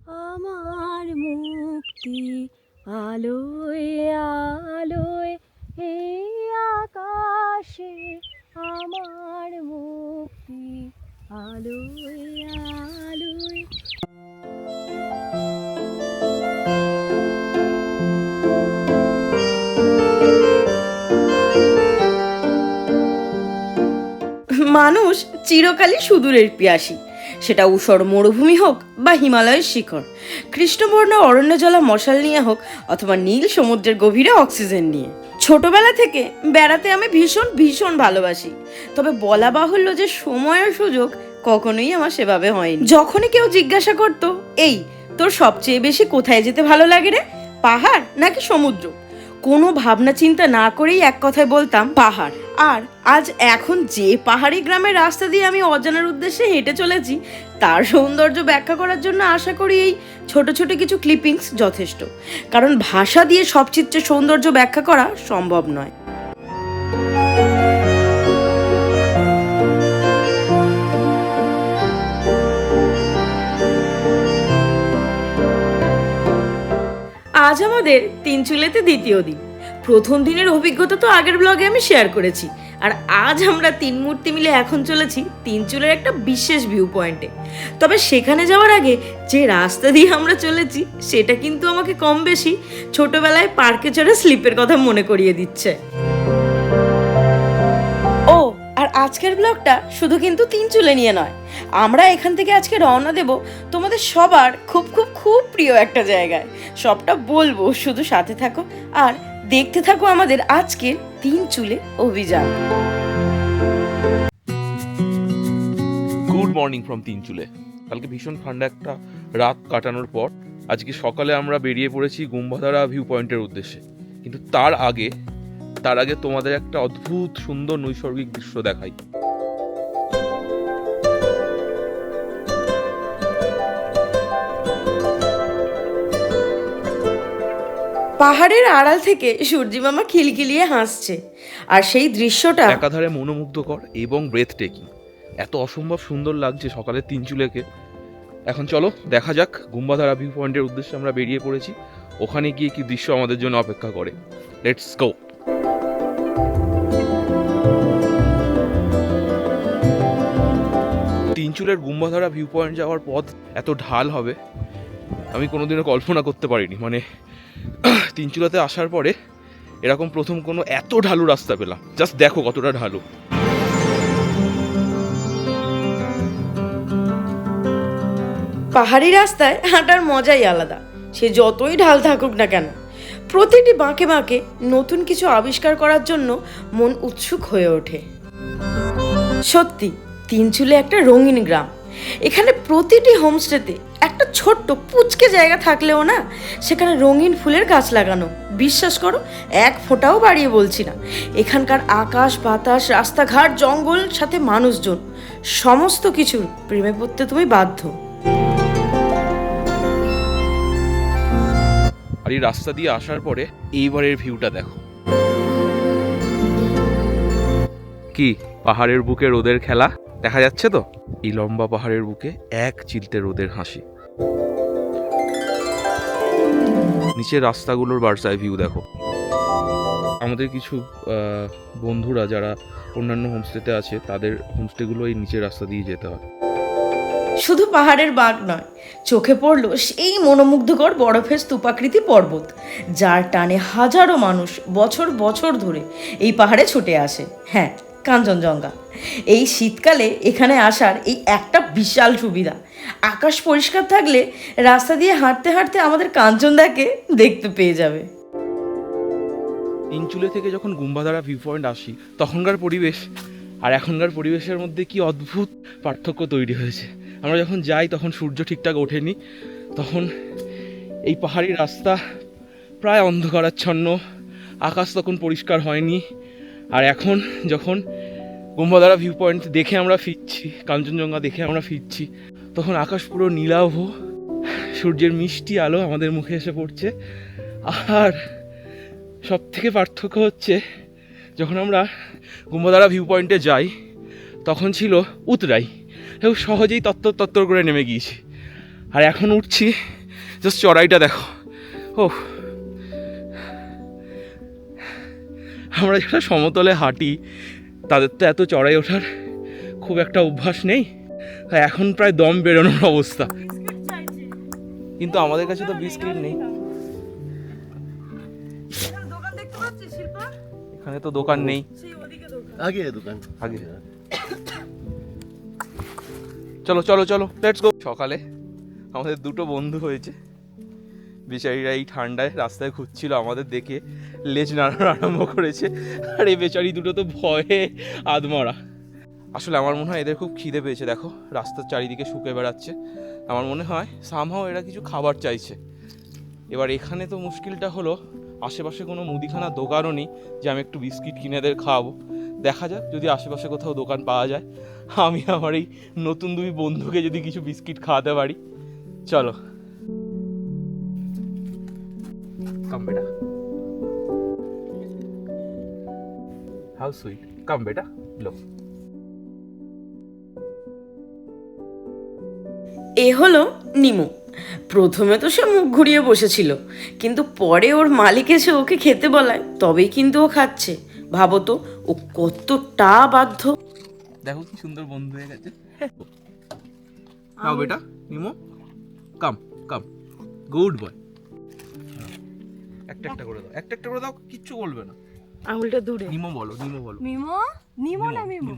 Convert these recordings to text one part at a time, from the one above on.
আমার মুক্তি আলোয় আলোয় এই আকাশে, আমার মুক্তি আলোয় আলোয়। মানুষ চিরকালই সুদূরের পিয়াসী, সেটা ঊষর মরুভূমি হোক বা হিমালয়ের শিখর, কৃষ্ণবর্ণ অরণ্য জলা মশাল নিয়ে হোক অথবা নীল সমুদ্রের গভীরে অক্সিজেন নিয়ে। ছোটবেলা থেকে বেড়াতে আমি ভীষণ ভীষণ ভালোবাসি, তবে বলা বাহুল্য যে সময় ও সুযোগ কখনোই আমার সেভাবে হয়নি। যখনই কেউ জিজ্ঞাসা করতো, এই তোর সবচেয়ে বেশি কোথায় যেতে ভালো লাগে রে, পাহাড় নাকি সমুদ্র, কোনো ভাবনা চিন্তা না করেই এক কথায় বলতাম পাহাড়। আর আজ এখন যে পাহাড়ি গ্রামের রাস্তা দিয়ে আমি অজানার উদ্দেশ্যে হেঁটে চলেছি, তার সৌন্দর্য ব্যাখ্যা করার জন্য আশা করি এই ছোট ছোট কিছু ক্লিপিংস যথেষ্ট, কারণ ভাষা দিয়ে সব চিত্রের সৌন্দর্য ব্যাখ্যা করা সম্ভব নয়। আজ আমাদের তিনচুলেতে দ্বিতীয় দিন। প্রথম দিনের অভিজ্ঞতা তো আগের ব্লগে আমি শেয়ার করেছি, আর আজ আমরা তিন মূর্তি মিলে এখন চলেছি তিনচুলের একটা বিশেষ ভিউ পয়েন্টে। তবে সেখানে যাওয়ার আগে যে রাস্তা দিয়ে আমরা চলেছি সেটা কিন্তু আমাকে কম বেশি ছোটবেলায় পার্কে চড়ে স্লিপের কথা মনে করিয়ে দিচ্ছে। ও আর আজকের ব্লগটা শুধু কিন্তু তিনচুলে নিয়ে নয়, আমরা এখান থেকে আজকে রওনা দেব তোমাদের সবার খুব খুব খুব প্রিয় একটা জায়গায়। সবটা বলবো, শুধু সাথে থাকো আর দেখতে থাকো আমাদের আজকের তিনচুলে অভিযান। Good morning from Tinchuley. কালকে ভীষণ ঠান্ডা একটা রাত কাটানোর পর আজকে সকালে আমরা বেরিয়ে পড়েছি গুম্বাধারা ভিউ পয়েন্টের উদ্দেশ্যে। কিন্তু তার আগে তোমাদের একটা অদ্ভুত সুন্দর নৈসর্গিক দৃশ্য দেখাই। পাহাড়ের আড়াল থেকে সূর্যি মামা খিলখিলিয়ে হাসছে, আর সেই দৃশ্যটা একাধারে মনোমুগ্ধকর এবং ব্রেথ টেকিং। এত অসম্ভব সুন্দর লাগছে সকালের তিনচুলেকে। এখন চলো দেখা যাক, গুম্বাধারা ভিউ পয়েন্টের উদ্দেশ্যে আমরা বেরিয়ে পড়েছি, ওখানে গিয়ে কি দৃশ্য আমাদের জন্য অপেক্ষা করে। Let's go. তিনচুলের গুম্বাধারা ভিউ পয়েন্ট যাওয়ার পথ এত ঢাল হবে আমি কোনোদিনও কল্পনা করতে পারিনি। মানে তিনচুলাতে আসার পরে এরকম প্রথম কোনো এত ঢালু রাস্তা পেলাম। জাস্ট দেখো কতটা ঢালু। পাহাড়ি রাস্তায় হাঁটার মজাই আলাদা, সে যতই ঢাল থাকুক না কেন। প্রতিটি বাঁকে বাঁকে নতুন কিছু আবিষ্কার করার জন্য মন উৎসুক হয়ে ওঠে। সত্যি তিনচুলে একটা রঙিন গ্রাম। এখানে প্রতিটি হোমস্টেতে একটা ছোট্ট পুচকে জায়গা থাকলেও না, সেখানে রঙিন ফুলের গাছ লাগানো। বিশ্বাস করো, এক ফোঁটাও বাড়িয়ে বলছি না। এখানকার আকাশ বাতাস, রাস্তাঘাট, জঙ্গল, সাথে মানুষজন, সমস্ত কিছুর প্রেমে পড়তে তুমি বাধ্য। আর এই রাস্তা দিয়ে আসার পরে এইবারের ভিউটা দেখো। কি পাহাড়ের বুকে রোদের খেলা দেখা যাচ্ছে তো? এই লম্বা পাহাড়ের বুকে এক চিলতে রোদের হাসি। নিচের রাস্তাগুলোর বার্ডস আই ভিউ দেখো। আমাদের কিছু বন্ধুরা যারা অন্যান্য হোমস্টেতে আছে, তাদের হোমস্টেগুলো এই নিচের রাস্তা দিয়ে যেতে হয়। শুধু পাহাড়ের বাঁক নয়, চোখে পড়লো সেই মনোমুগ্ধকর বরফের স্তূপাকৃতি পর্বত, যার টানে হাজারো মানুষ বছর বছর ধরে এই পাহাড়ে ছুটে আসে। হ্যাঁ, কাঞ্চনজঙ্ঘা। এই শীতকালে এখানে আসার এই একটা বিশাল সুবিধা, আকাশ পরিষ্কার থাকলে রাস্তা দিয়ে হাঁটতে হাঁটতে আমাদের কাঞ্চনদাকে দেখতে পেয়ে যাবে। তিনচুলে থেকে যখন গুম্বাধারা ভিউ পয়েন্ট আসি, তখনকার পরিবেশ আর এখনকার পরিবেশের মধ্যে কি অদ্ভুত পার্থক্য তৈরি হয়েছে। আমরা যখন যাই তখন সূর্য ঠিকঠাক ওঠেনি, তখন এই পাহাড়ি রাস্তা প্রায় অন্ধকারাচ্ছন্ন, আকাশ তখন পরিষ্কার হয়নি। আর এখন যখন গুম্বাধারা ভিউ পয়েন্ট দেখে আমরা ফিরছি, কাঞ্চনজঙ্ঘা দেখে আমরা ফিরছি, তখন আকাশ পুরো নীলাভ, সূর্যের মিষ্টি আলো আমাদের মুখে এসে পড়ছে। আর সব থেকে পার্থক্য হচ্ছে, যখন আমরা গুম্বাধারা ভিউ পয়েন্টে যাই তখন ছিল উতরাই এবং সহজেই তত্তর করে নেমে গিয়েছি। আর এখন উঠছি, জাস্ট চড়াইটা দেখো। ও, আমরা যারা সমতলে হাঁটি তাদের তো এত চড়াই ওঠার খুব একটা অভ্যাস নেই, এখন প্রায় দম বেরোনোর অবস্থা। কিন্তু আমাদের কাছে তো বিস্কিট নেই। এখানে তো দোকান নেই, আগে দোকান আগে। চলো চলো চলো, লেটস গো। সকালে আমাদের দুটো বন্ধু হয়েছে, বেচারিরা এই ঠান্ডায় রাস্তায় ঘুরছিল, আমাদের দেখে লেজ নাড়ানো আরম্ভ করেছে। আর এই বেচারি দুটো তো ভয়ে আধমরা। আসলে আমার মনে হয় এদের খুব খিদে পেয়েছে, দেখো রাস্তার চারিদিকে শুকে বেড়াচ্ছে। আমার মনে হয় সামহাও এরা কিছু খাবার চাইছে। এবার এখানে তো মুশকিলটা হলো আশেপাশে কোনো মুদিখানা দোকানও নেই যে আমি একটু বিস্কিট কিনে এদের খাওয়াবো। দেখা যাক যদি আশেপাশে কোথাও দোকান পাওয়া যায়, আমি আমার এই নতুন দুই বন্ধুকে যদি কিছু বিস্কিট খাওয়াতে পারি। চলো, কাম বেটা, হাউ সুইট, কাম বেটা, লো। এ হলো নিমো। প্রথমে তো সে মুখ ঘুরিয়ে বসেছিল, কিন্তু পরে ওর মালিক এসে ওকে খেতে বলায় তবেই কিন্তু ও খাচ্ছে। ভাবো তো ও কতটা বাধ্য। দেখো কি সুন্দর বন্ধু হয়ে গেছে। নাও বেটা, নিমো, কাম কাম, গুড বয়। একটা একটা করে দাও, একটা একটা করে দাও, কিচ্ছু বলবে না। আঙুলটা দূরে। নিমো বলো, নিমো বলো। মিমো, নিমো না মিমো।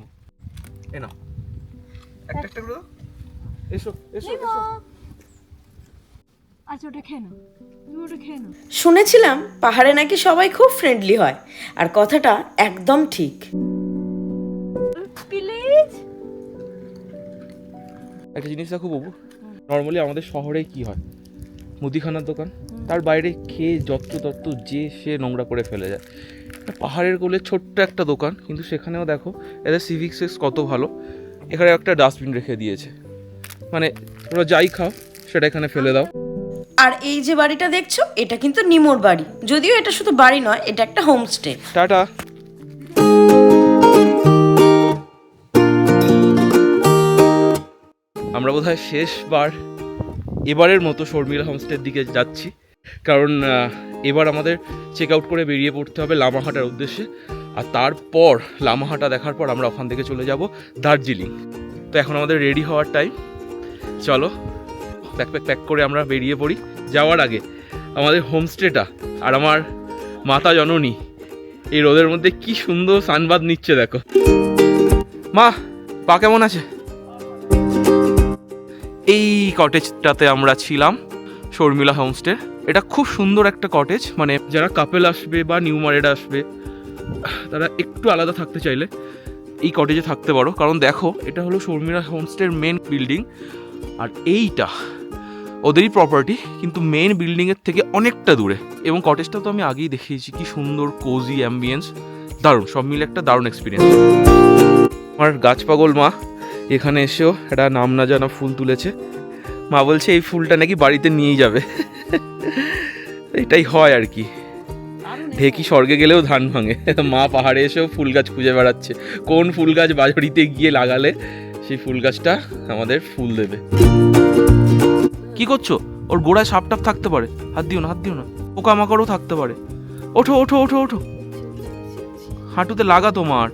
এ নাও, একটা একটা করে দাও। এসো এসো মিমো। এসো। আচ্ছা ওটা খেয়ে নাও, তুমি ওটা খেয়ে নাও। শুনেছিলাম পাহাড়ে নাকি সবাই খুব ফ্রেন্ডলি হয়, আর কথাটা একদম ঠিক। প্লিজ। একটা জিনিস দেখো বাবু, নর্মালি আমাদের শহরে কি হয়, মুদিখানার দোকান, তার বাইরে খেয়ে যত্র যে সে নোংরা করে ফেলে যায়। পাহাড়ের কোলে ছোট্ট একটা দোকান, কিন্তু সেখানেও দেখো এদের সিভিক সেন্স কত ভালো। এখানে একটা ডাস্টবিন রেখে দিয়েছে, মানে তোমরা যাই খাও সেটা এখানে ফেলে দাও। আর এই যে বাড়িটা দেখছো, এটা কিন্তু নিমোর বাড়ি। যদিও এটা শুধু বাড়ি নয়, এটা একটা হোমস্টে। টাটা। আমরা বোধহয় শেষবার এবারের মতো শর্মিলা হোমস্টের দিকে যাচ্ছি, কারণ এবার আমাদের চেক আউট করে বেরিয়ে পড়তে হবে লামাহাটার উদ্দেশ্যে। আর তারপর লামাহাটা দেখার পর আমরা ওখান থেকে চলে যাব দার্জিলিং। তো এখন আমাদের রেডি হওয়ার টাইম, চলো ব্যাকপ্যাক প্যাক করে আমরা বেরিয়ে পড়ি। যাওয়ার আগে আমাদের হোমস্টেটা আর আমার মাতা জননী এই রোদের মধ্যে কি সুন্দর সানবাদ নিচ্ছে দেখো। মা, পা কেমন আছে? এই কটেজটাতে আমরা ছিলাম, শর্মিলা হোমস্টে। এটা খুব সুন্দর একটা কটেজ, মানে যারা কাপেল আসবে বা নিউ ম্যারেড আসবে তারা একটু আলাদা থাকতে চাইলে এই কটেজে থাকতে পারো। কারণ দেখো এটা হলো শর্মিলা হোমস্টের মেন বিল্ডিং, আর এইটা ওদেরই প্রপার্টি, কিন্তু মেন বিল্ডিংয়ের থেকে অনেকটা দূরে। এবং কটেজটা তো আমি আগেই দেখিয়েছি, কি সুন্দর কোজি অ্যাম্বিয়েন্স, দারুণ, সব মিলে একটা দারুণ এক্সপিরিয়েন্স। আমার গাছ পাগল মা এখানে এসেও একটা নাম না জানা ফুল তুলেছে। মা বলছে এই ফুলটা নাকি বাড়িতে নিয়েই যাবে। এটাই হয় আর কি, ঢেকি স্বর্গে গেলেও ধান ভাঙে। মা পাহাড়ে এসেও ফুল গাছ খুঁজে বেড়াচ্ছে, কোন ফুল গাছ বাড়িতে গিয়ে লাগালে সেই ফুল গাছটা আমাদের ফুল দেবে। কি করছো? ওর গোড়ায় সাপ টাপ থাকতে পারে, হাত দিও না, হাত দিও না। পোকামাকড়ও থাকতে পারে। ওঠো ওঠো ওঠো ওঠো, হাঁটুতে লাগা তোমার,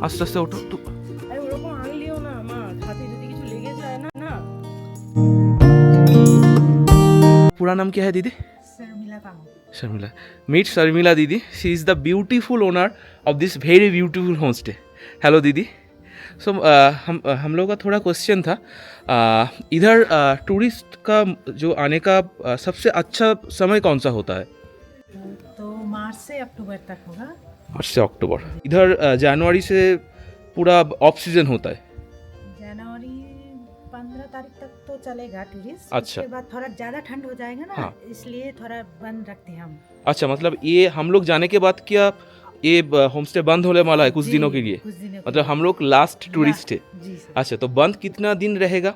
আস্তে আস্তে ওঠো। আরে ওরকম আনলিও না, আমার হাতে যদি কিছু লেগে যায় না। না, पूरा नाम क्या है दीदी? শর্মিলা কামো। शर्मिला। मीट शर्मिला दीदी, she is the beautiful owner of this very beautiful home stay. Hello दीदी। सो हम लोग का थोड़ा क्वेश्चन था, इधर टूरिस्ट का जो आने का सबसे अच्छा समय कौन सा होता है? तो मार्च से अक्टूबर तक होगा। मार्च से अक्टूबर। इधर जनवरी से पूरा ऑफ सीजन होता है। जनवरी 15 तारीख तक तो चलेगा टूरिस्ट। अच्छा। उसके बाद थोड़ा ज़्यादा ठंड हो जाएगा ना, हाँ। इसलिए थोड़ा बंद रखते हैं हम। अच्छा, मतलब ये हम लोग जाने के बाद क्या ये होम स्टे बंद होने वाला है कुछ जी, दिनों के लिए? कुछ दिनों के मतलब लिए। हम लोग लास्ट टूरिस्ट है। जी सर। अच्छा, तो बंद कितना दिन रहेगा?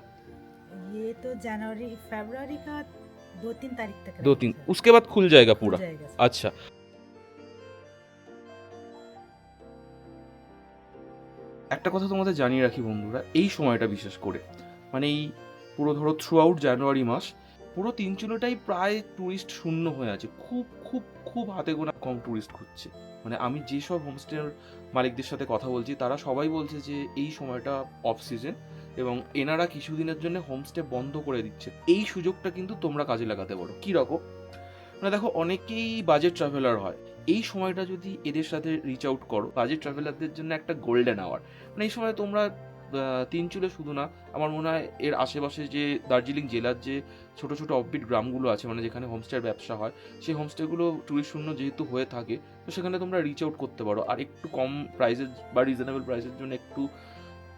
ये तो जनवरी फरवरी का 2-3 तारीख तक 2-3, रहेगा सर। उसके बाद खुल जाएगा पूरा? हो जाएगा सर। अच्छा। একটা কথা তোমাদের জানিয়ে রাখি বন্ধুরা, এই সময়টা বিশেষ করে মানে এই পুরো ধরো থ্রু আউট জানুয়ারি মাস পুরো তিনচুলোটাই প্রায় ট্যুরিস্ট শূন্য হয়ে আছে। খুব খুব খুব হাতে গোনা কম ট্যুরিস্ট খুঁজছে। মানে আমি যেসব হোমস্টের মালিকদের সাথে কথা বলছি তারা সবাই বলছে যে এই সময়টা অফ সিজন এবং এনারা কিছুদিনের জন্য হোমস্টে বন্ধ করে দিচ্ছে। এই সুযোগটা কিন্তু তোমরা কাজে লাগাতে পারো। কী রকম? মানে দেখো, অনেকেই বাজেট ট্রাভেলার হয়, এই সময়টা যদি এদের সাথে রিচ আউট করো, বাজেট ট্রাভেলারদের জন্য একটা গোল্ডেন আওয়ার। মানে এই সময় তোমরা তিনচুলে শুধু না, আমার মনে হয় এর আশেপাশে যে দার্জিলিং জেলার যে ছোটো ছোটো অফবিট গ্রামগুলো আছে, মানে যেখানে হোমস্টের ব্যবসা হয়, সেই হোমস্টেগুলো টুরিস্ট শূন্য যেহেতু হয়ে থাকে, তো সেখানে তোমরা রিচ আউট করতে পারো আর একটু কম প্রাইসের বা রিজনেবল প্রাইসের জন্য একটু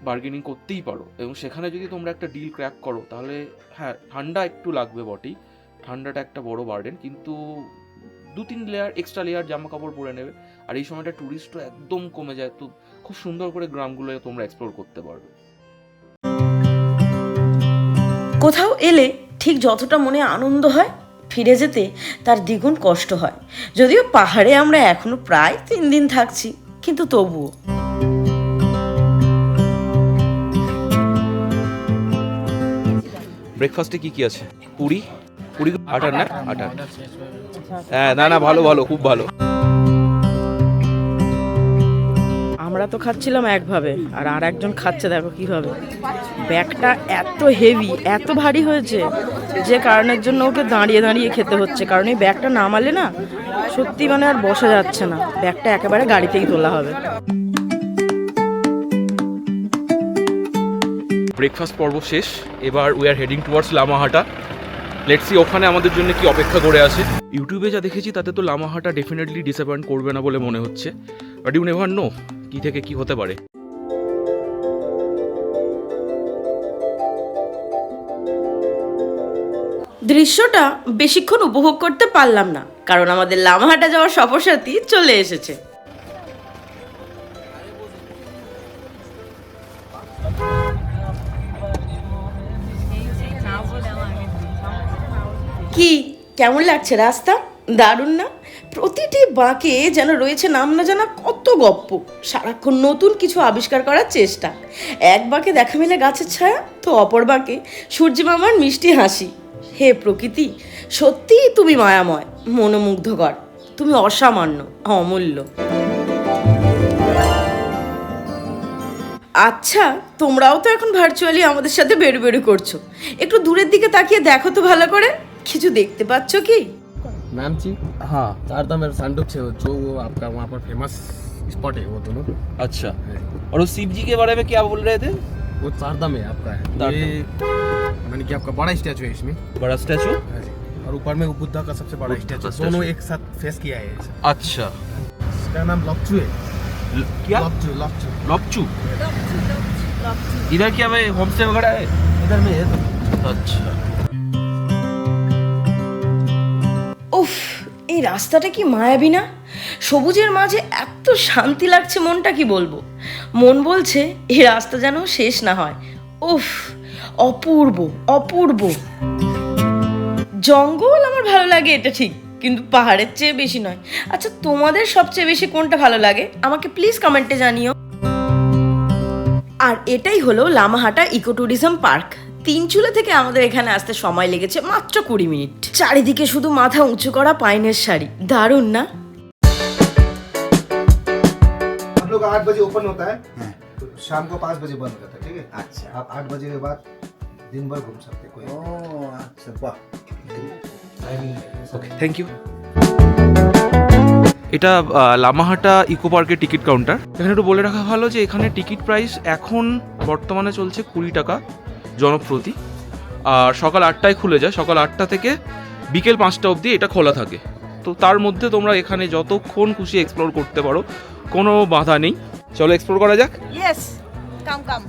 বার্গেনিং করতেই পারো। এবং সেখানে যদি তোমরা একটা ডিল ক্র্যাক করো, তাহলে হ্যাঁ, ঠান্ডা একটু লাগবে বটেই, ঠান্ডাটা একটা বড় বার্ডেন, কিন্তু 2-3 লেয়ার এক্সট্রা লেয়ার জামা কাপড় পরে নেবে। আর এই সময়টা ট্যুরিস্টও একদম কমে যায়, তো খুব সুন্দর করে গ্রামগুলো তোমরা এক্সপ্লোর করতে পারবে। কোথাও এলে ঠিক যতটা মনে আনন্দ হয়, ফিরে যেতে তার দ্বিগুণ কষ্ট হয়। যদিও পাহাড়ে আমরা এখনো প্রায় 3 দিন থাকছি, কিন্তু তবুও। ব্রেকফাস্টে কি কি আছে? পুরি পুরি আটার না আটার, হ্যাঁ না না ভালো ভালো, খুব ভালো। আমরা তো খাচ্ছিলাম একভাবে, আর একজন খাচ্ছে দেখো কিভাবে। ব্যাগটা এত হেভি, এত ভারী হয়েছে যে কারণের জন্য ওকে দাঁড়িয়ে দাঁড়িয়ে খেতে হচ্ছে, কারণ এই ব্যাগটা নামালে না সত্যি মানে আর বসা যাচ্ছে না, ব্যাগটা একেবারে গাড়িতেই তোলা হবে। ব্রেকফাস্ট পর্ব শেষ, এবার we are heading towards Lamahatta. Let's see ওখানে আমাদের জন্য কি অপেক্ষা করে আছে। ইউটিউবে যা দেখেছি তাতে তো লামাহাটা ডেফিনেটলি ডিসঅ্যাপয়েন্ট করবে না বলে মনে হচ্ছে, বাট ইউ নেভার নো কি থেকে কি হতে পারে। দৃশ্যটা বেশিক্ষণ উপভোগ করতে পারলাম না, কারণ আমাদের লামাহাটা যাওয়ার সফরসাথী চলে এসেছে। কি কেমন লাগছে রাস্তা? দারুণ না? প্রতিটি বাঁকে যেন রয়েছে নাম না জানা কত গপ্প, সারাক্ষণ নতুন কিছু আবিষ্কার করার চেষ্টা। এক বাঁকে দেখা মেলে গাছের ছায়া, তো অপর বাঁকে সূর্য মামার মিষ্টি হাসি। হে প্রকৃতি, সত্যিই তুমি মায়াময়, মনোমুগ্ধকর, তুমি অসামান্য, অমূল্য। আচ্ছা, তোমরাও তো এখন ভার্চুয়ালি আমাদের সাথে বেরু বেরু করছো, একটু দূরের দিকে তাকিয়ে দেখো তো ভালো করে, কিছু দেখতে পাচ্ছ কি? मैम जी, हाँ चारधाम और सांडोक से जो वो आपका वहाँ पर फेमस स्पॉट है वो दोनों। अच्छा, और वो शिव जी के बारे में क्या बोल रहे थे? वो चारधाम है आपका है चारधाम। ये मैंने कि आपका बड़ा स्टैचू है इसमें। बड़ा स्टैचू। हाँ जी। और ऊपर में वो बुद्धा का सबसे बड़ा बुद्ध का स्टैचू, statue। दोनों एक साथ फेस किया है ऐसा। अच्छा, इसका नाम लॉपचू है। क्या लॉपचू लॉपचू लॉपचू? इधर क्या भाई होम स्टे वगैरह है? इधर में है तो। अच्छा, উফ, এই রাস্তাটা কি মায়াবী না? সবুজের মাঝে এত শান্তি লাগছে, মনটা কি বলবো। মন বলছে এই রাস্তা যেন শেষ না হয়। উফ, অপূর্ব অপূর্ব। জঙ্গল আমার ভালো লাগে, এটা ঠিক, কিন্তু পাহাড়ের চেয়ে বেশি নয়। আচ্ছা, তোমাদের সবচেয়ে বেশি কোনটা ভালো লাগে আমাকে প্লিজ কমেন্টে জানিও। আর এটাই হলো লামাহাটা ইকো ট্যুরিজম পার্ক। তিনচুলা থেকে আমাদের এখানে আসতে সময় লেগেছে মাত্র 20 মিনিট। চারিদিকে শুধু মাথা উঁচু করা পাইনের শাড়ি, দারুণ না? हम लोग 8 बजे ओपन होता है, तो शाम को 5 बजे बंद होता है, ठीक है। अच्छा, आप 8 बजे के बाद दिन भर घूम सकते हैं, कोई। अच्छा, वाह, ওকে, থ্যাংক ইউ। এটা লামাহাটা ইকো পার্কের টিকিট কাউন্টার। এখানে একটু বলে রাখা ভালো যে এখানে টিকিট প্রাইস এখন বর্তমানে চলছে 20 টাকা জনপ্রতি, আর সকাল 8টায় খুলে যায়, সকাল 8টা থেকে বিকেল 5টা অবধি এটা খোলা থাকে। তো তার মধ্যে তোমরা এখানে যতক্ষণ খুশি এক্সপ্লোর করতে পারো, কোনো বাধা নেই। চলো এক্সপ্লোর করা যাক। ইয়েস, কাম কাম।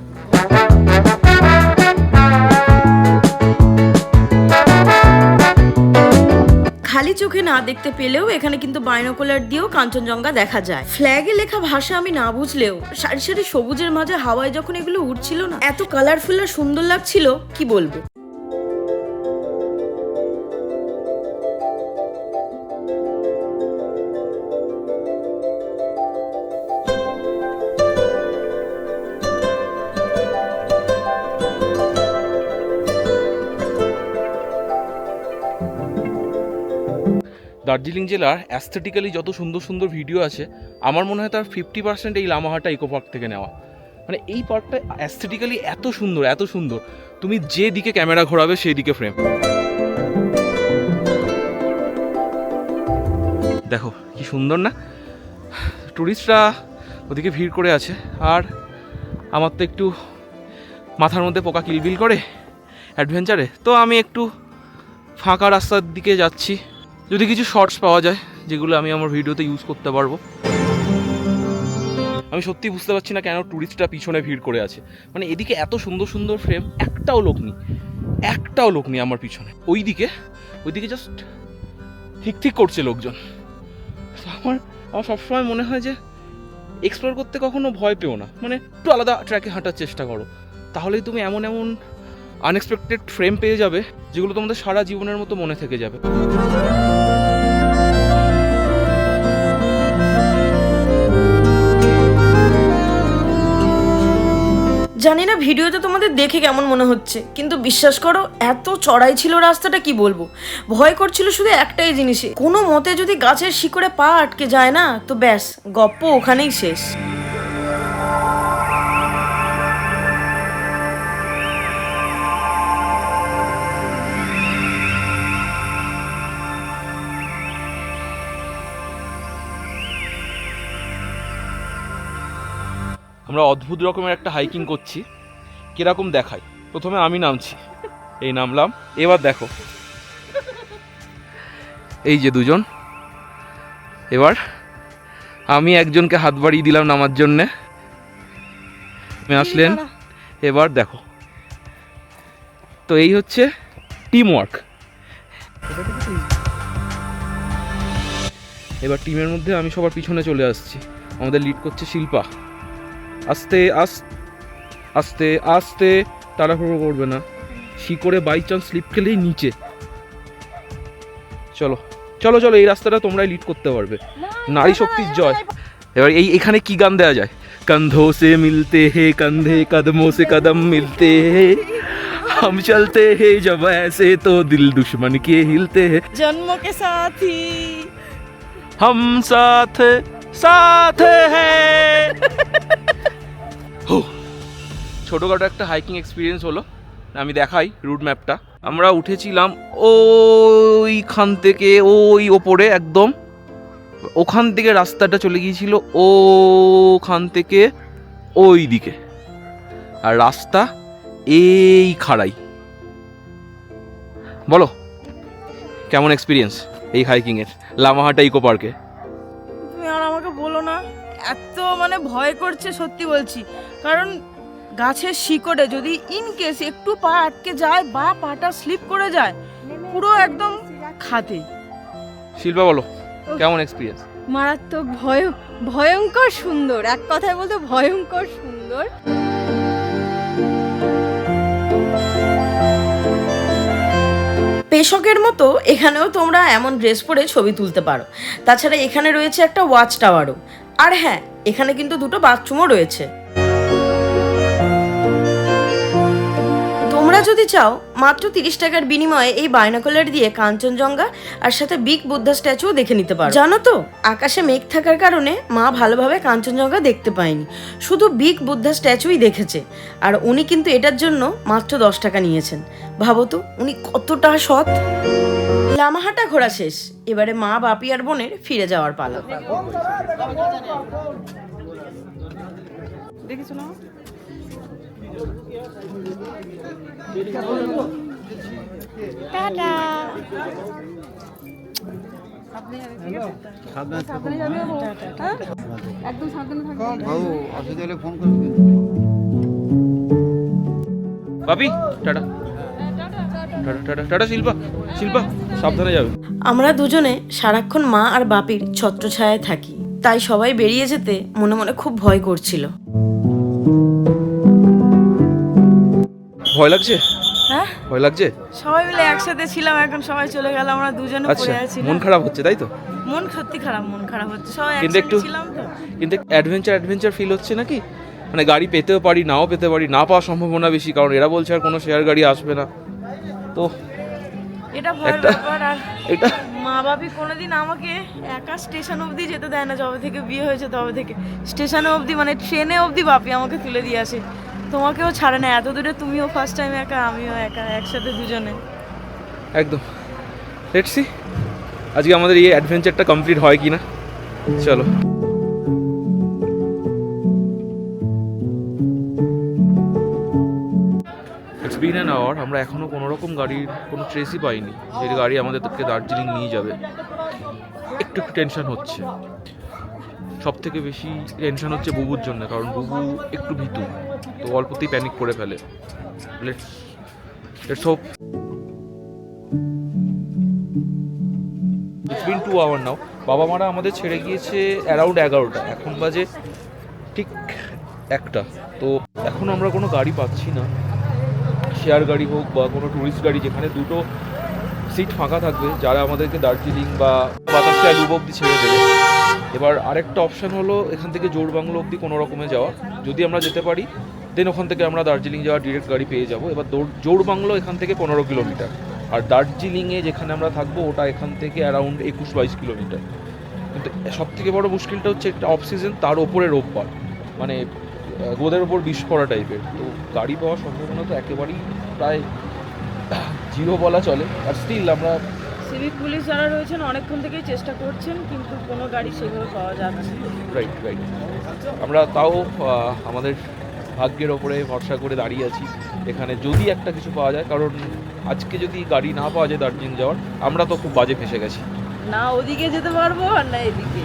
খালি চোখে না দেখতে পেলেও এখানে কিন্তু বাইনোকুলার দিয়েও কাঞ্চনজঙ্ঘা দেখা যায়। ফ্ল্যাগে লেখা ভাষা আমি না বুঝলেও সারি সারি সবুজের মাঝে হাওয়ায় যখন এগুলো উড়ছিল না, এত কালারফুল আর সুন্দর লাগছিল, কি বলবো। দার্জিলিং জেলার অ্যাস্থেটিক্যালি যত সুন্দর সুন্দর ভিডিও আছে, আমার মনে হয় তার 50% এই লামাহাটা ইকো পার্ক থেকে নেওয়া। মানে এই পার্কটা অ্যাস্থেটিক্যালি এত সুন্দর, এত সুন্দর, তুমি যে দিকে ক্যামেরা ঘোরাবে সেই দিকে ফ্রেম। দেখো কি সুন্দর না, টুরিস্টরা ওদিকে ভিড় করে আছে, আর আমার তো একটু মাথার মধ্যে পোকা কিলবিল করে অ্যাডভেঞ্চারে, তো আমি একটু ফাঁকা রাস্তার দিকে যাচ্ছি, যদি কিছু শর্টস পাওয়া যায় যেগুলো আমি আমার ভিডিওতে ইউজ করতে পারবো। আমি সত্যি বুঝতে পারছি না কেন টুরিস্টরা পিছনে ভিড় করে আছে। মানে এদিকে এত সুন্দর সুন্দর ফ্রেম, একটাও লোক নেই আমার পিছনে। ওইদিকে জাস্ট ঠিক করছে লোকজন। আমার সবসময় মনে হয় যে এক্সপ্লোর করতে কখনো ভয় পেও না, মানে একটু আলাদা ট্র্যাকে হাঁটার চেষ্টা করো, তাহলেই তুমি এমন আনএক্সপেক্টেড ফ্রেম পেয়ে যাবে যেগুলো তোমাদের সারা জীবনের মতো মনে থেকে যাবে। জানি না ভিডিওতে তোমাদের দেখে কেমন মনে হচ্ছে, কিন্তু বিশ্বাস করো এত চড়াই ছিল রাস্তাটা, কি বলবো। ভয় করছিল শুধু একটাই জিনিসে, কোনো মতে যদি গাছের শিকড়ে পা আটকে যায় না, তো ব্যাস গপ্প ওখানেই শেষ। আমরা অদ্ভুত রকমের একটা হাইকিং করছি, কিরকম দেখাই। প্রথমে আমি নামছি, এই নামলাম, এবার দেখো এই যে দুজন, এবার আমি একজনকে হাত বাড়িয়ে দিলাম নামার জন্যে, আপনি আসলেন, এবার দেখো। তো এই হচ্ছে টিম ওয়ার্ক। এবার টিমের মধ্যে আমি সবার পিছনে চলে আসছি, আমাদের লিড করছে শিল্পা। আস্তে আস্তে আস্তে, তাড়াহুড়ো করবে না, শিকড়ে বাই চান্স স্লিপ খেলেই নিচে। চলো চলো চলো, এই রাস্তাটা তোমরাই লিড করতে পারবে, নারী শক্তির জয়। এবার এখানে কি গান দেওয়া যায়? कंधों से मिलते हैं कंधे, कदमों से कदम मिलते हैं, हम चलते हैं जब ऐसे तो दिल दुश्मन के हिलते हैं, জন্ম কে সাথী हम साथ साथ हैं। ছোটোখাটো একটা হাইকিং এক্সপিরিয়েন্স হলো। আমি দেখাই রুট ম্যাপটা। আমরা উঠেছিলাম ওইখান থেকে, ওই ওপরে একদম ওখান থেকে রাস্তাটা চলে গিয়েছিল ওখান থেকে ওই দিকে, আর রাস্তা এই খাড়াই। বলো কেমন এক্সপিরিয়েন্স এই হাইকিংয়ের লামাহাটা ইকো পার্কে? তুমি আর আমাকে বলো না, এত মানে ভয় করছে সত্যি বলছি। কারণ গাছের শিকড়ে যদি ইন কেস একটু পা আটকে যায় বা পাটা স্লিপ করে যায়, পুরো একদম খাতে। শিল্পা বলো কেমন এক্সপিরিয়েন্স? মারাত্মক ভয়ঙ্কর সুন্দর, এক কথায় বলতে ভয়ঙ্কর সুন্দর। পেশকের মতো এখানেও তোমরা এমন ড্রেস পরে ছবি তুলতে পারো। তাছাড়া এখানে রয়েছে একটা ওয়াচ টাওয়ারও, আর হ্যাঁ এখানে কিন্তু দুটো বাথরুমও রয়েছে। তোমরা যদি চাও মাত্র 30 টাকার বিনিময়ে এই বাইনোকুলার দিয়ে কাঞ্চনজঙ্ঘা আর সাথে বিগ বুদ্ধা স্ট্যাচুও দেখে নিতে পারো। জানো তো, আকাশে মেঘ থাকার কারণে মা ভালোভাবে কাঞ্চনজঙ্ঘা দেখতে পায়নি, শুধু বিগ বুদ্ধা স্ট্যাচুই দেখেছে। আর উনি কিন্তু এটার জন্য মাত্র 10 টাকা নিয়েছেন। ভাবো তো উনি কতটা সৎ। লামাহাটা ঘোরা শেষ, এবারে মা, বাপি আর বোনের ফিরে যাওয়ার পালা। দেখেছো না? টাটা। একদম সাবধানে থাকবে। Bapi tata tata tata tata. Shilpa Shilpa সাবধানে যাবে। আমরা দুজনে সারাক্ষণ মা আর বাপির ছত্রছায়ায় থাকি, তাই সবাই বেরিয়ে যেতে মনে মনে খুব ভয় করছিল। ভয় লাগছে? হ্যাঁ, ভয় লাগছে? সবাই মিলে একসাথে ছিলাম, এখন সবাই চলে গেল, আমরা দুজনে আচ্ছা, পড়ে আছি। মন খারাপ হচ্ছে তাই তো? মন সত্যি খারাপ, মন খারাপ হচ্ছে, সবাই কিন্তু একসাথে একটু ছিলাম তো। কিন্তু অ্যাডভেঞ্চার ফিল হচ্ছে নাকি? মানে গাড়ি পেতেও পারি, নাও পেতে পারি, না পাওয়ার সম্ভাবনা বেশি, কারণ এরা বলছে আর কোনো শেয়ার গাড়ি আসবে না। তো এটা ভয়ের একটা- ব্যাপার। আর এটা মা বাবি কোনোদিন আমাকে একা স্টেশন অবধি যেতে দেয় না, যবে থেকে বিয়ে হয়েছে তবে থেকে। স্টেশনে অবধি মানে ট্রেনে অবধি বাপি আমাকে তুলে দিয়ে আসে, তোমাকেও ছাড়ে না এত দূরে, তুমিও ফার্স্ট টাইম একা, আমিও একা, একসাথে দুজনে। একদম লেটস সি আজকে আমাদের এই অ্যাডভেঞ্চারটা কমপ্লিট হয় কি না। চলো। It's been an hour. আমরা এখনও কোনো রকম গাড়ির কোনো ট্রেসই পাইনি, যে গাড়ি আমাদেরকে দার্জিলিং নিয়ে যাবে। একটু একটু টেনশন হচ্ছে, সব থেকে বেশি টেনশন হচ্ছে বুবুর জন্য, কারণ বুবু একটু ভীতু, তো অল্পতেই প্যানিক করে ফেলে। Let's hope. It's been 2 hour now. বাবা মারা আমাদের ছেড়ে গিয়েছে অ্যারাউন্ড 11টা, এখন বাজে ঠিক 1টা। তো এখন আমরা কোনো গাড়ি পাচ্ছি না, শেয়ার গাড়ি হোক বা কোনো ট্যুরিস্ট গাড়ি যেখানে দুটো সিট ফাঁকা থাকবে, যারা আমাদেরকে দার্জিলিং বা বাতাসিয়া লুব অব্দি ছেড়ে দেবে। এবার আরেকটা অপশান হলো এখান থেকে জোড়বাংলো অব্দি কোনো রকমে যাওয়া। যদি আমরা যেতে পারি দেন ওখান থেকে আমরা দার্জিলিং যাওয়ার ডিরেক্ট গাড়ি পেয়ে যাবো। এবার জোড়বাংলো এখান থেকে 15 কিলোমিটার, আর দার্জিলিংয়ে যেখানে আমরা থাকবো ওটা এখান থেকে অ্যারাউন্ড 21-22 কিলোমিটার। কিন্তু সব থেকে বড় মুশকিলটা হচ্ছে একটা অফ সিজন, তার ওপরে রোববার, মানে গোদের ওপর বিষ পড়া টাইপের। তো গাড়ি পাওয়ার সম্ভাবনা তো একেবারেই প্রায় জিরো বলা চলে। আর স্টিল আমরা সিভিক পুলিশ যারা রয়েছেন অনেকক্ষণ থেকেই চেষ্টা করছেন, কিন্তু কোনো গাড়ি সেভাবে পাওয়া যাচ্ছে না। রাইট আমরা তাও আমাদের ভাগ্যের ওপরে ভরসা করে দাঁড়িয়ে আছি এখানে, যদি একটা কিছু পাওয়া যায়। কারণ আজকে যদি গাড়ি না পাওয়া যায় দার্জিলিং যাওয়ার, আমরা তো খুব বাজে ফেসে গেছি। না ওদিকে যেতে পারবো আর না এদিকে।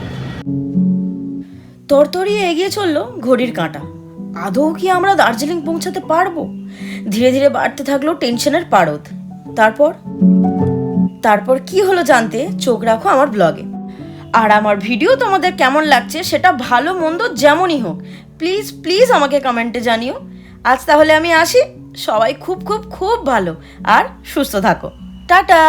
তরতরিয়ে এগিয়ে চলল ঘড়ির কাঁটা। আদৌ কি আমরা দার্জিলিং পৌঁছাতে পারবো? ধীরে ধীরে বাড়তে থাকলো টেনশনের পারদ। তারপর কি হলো জানতে চোখ রাখো আমার ব্লগে। আর আমার ভিডিও তোমাদের কেমন লাগছে সেটা ভালো মন্দ যেমনই হোক প্লিজ প্লিজ আমাকে কমেন্টে জানিও। আজ তাহলে আমি আসি, সবাই খুব খুব খুব ভালো আর সুস্থ থাকো। টাটা।